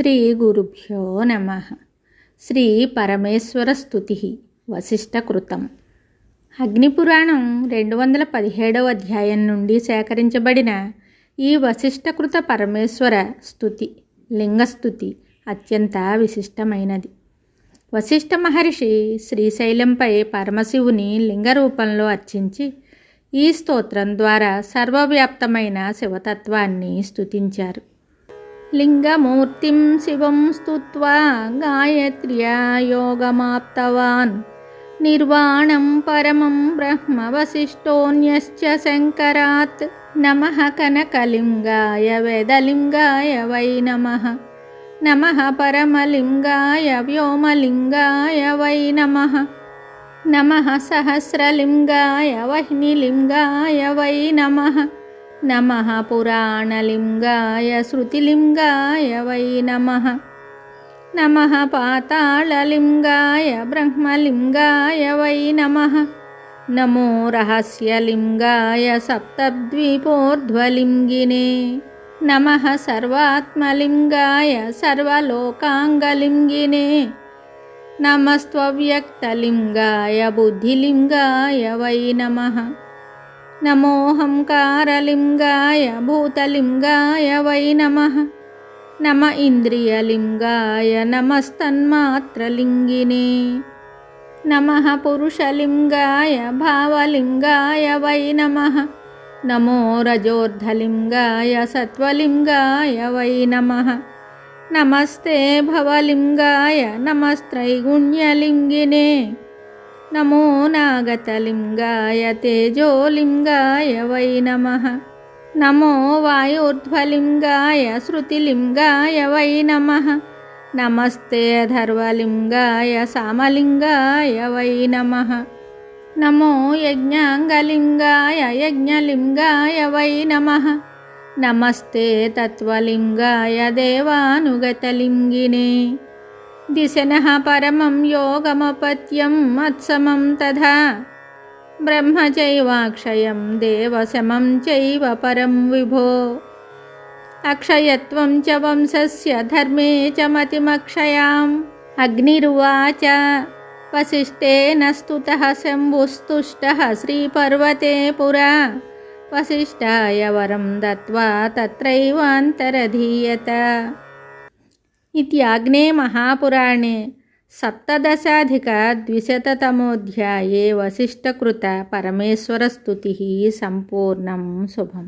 శ్రీ గురుభ్యో నమః. శ్రీ పరమేశ్వర స్తుతి వశిష్ఠకృతం. అగ్నిపురాణం 217వ అధ్యాయం నుండి సేకరించబడిన ఈ వశిష్ఠకృత పరమేశ్వర స్తుతి లింగస్తుతి అత్యంత విశిష్టమైనది. వశిష్ఠ మహర్షి శ్రీశైలంపై పరమశివుని లింగ రూపంలో అర్చించి ఈ స్తోత్రం ద్వారా సర్వవ్యాప్తమైన శివతత్వాన్ని స్తుతించారు. లింగమూర్తిం శివం స్తుత్వా గాయత్ర్యా యోగమాప్తవాన్ నిర్వాణం పరమం బ్రహ్మ వశిష్ఠోన్యశ్చ శంకరాత్. నమః కనకలింగాయ వేదలింగాయ వై నమః. నమః పరమలింగాయ వ్యోమలింగాయ వై నమః. నమః సహస్రలింగాయ వహ్నిలింగాయ వై నమః. నమః పురాణలింగాయ శృతిలింగాయ వై నమః. నమః పాతాళలింగాయ బ్రహ్మలింగాయ వై నమః. నమో రహస్యలింగాయ సప్తద్వీపోర్ధ్వలింగినే. నమః సర్వాత్మలింగాయ సర్వలోకాంగలింగినే. నమస్త్వవ్యక్తలింగాయ బుద్ధిలింగాయ వై నమః. నమోహంకారలింగాయ భూతలింగాయ వై నమః. నమ ఇంద్రియలింగాయ నమస్తన్మాత్రలింగినే. నమః పురుషలింగాయ భావలింగాయ వై నమః. నమో రజోర్ధలింగాయ సత్వలింగాయ వై నమః. నమస్తే భవలింగాయ నమస్త్రైగుణ్యలింగినే. నమో నాగతలింగాయ తేజోలింగాయ వై నమః. నమో వాయుర్ధ్వలింగాయ శృతిలింగాయ వై నమః. నమస్తే అధర్వలింగాయ సామలింగాయ వై నమః. నమో యజ్ఞాంగలింగాయ యజ్ఞలింగాయ వై నమః. నమస్తే తత్వలింగాయ దేవానుగతలింగినే. దిశనః పరమం యోగమపత్యం మత్సమం తథా బ్రహ్మ చైవాక్షయం దేవశమం చైవ పరం విభో. అక్షయత్వం చ వంశస్య ధర్మే చ మతిమక్షయాం. అగ్నిరువాచ వసిష్ఠేన స్తుతః శంభుస్తుష్టః శ్రీపర్వతే పురా. వసిష్ఠాయ వరం దత్వా తత్రైవాంతరధీయత. ఇత్యాగ్నే మహాపురాణే సప్తదశాధిక-ద్విశతతమోऽధ్యాయే వశిష్ఠకృత పరమేశ్వరస్తుతిః సంపూర్ణం. శుభం.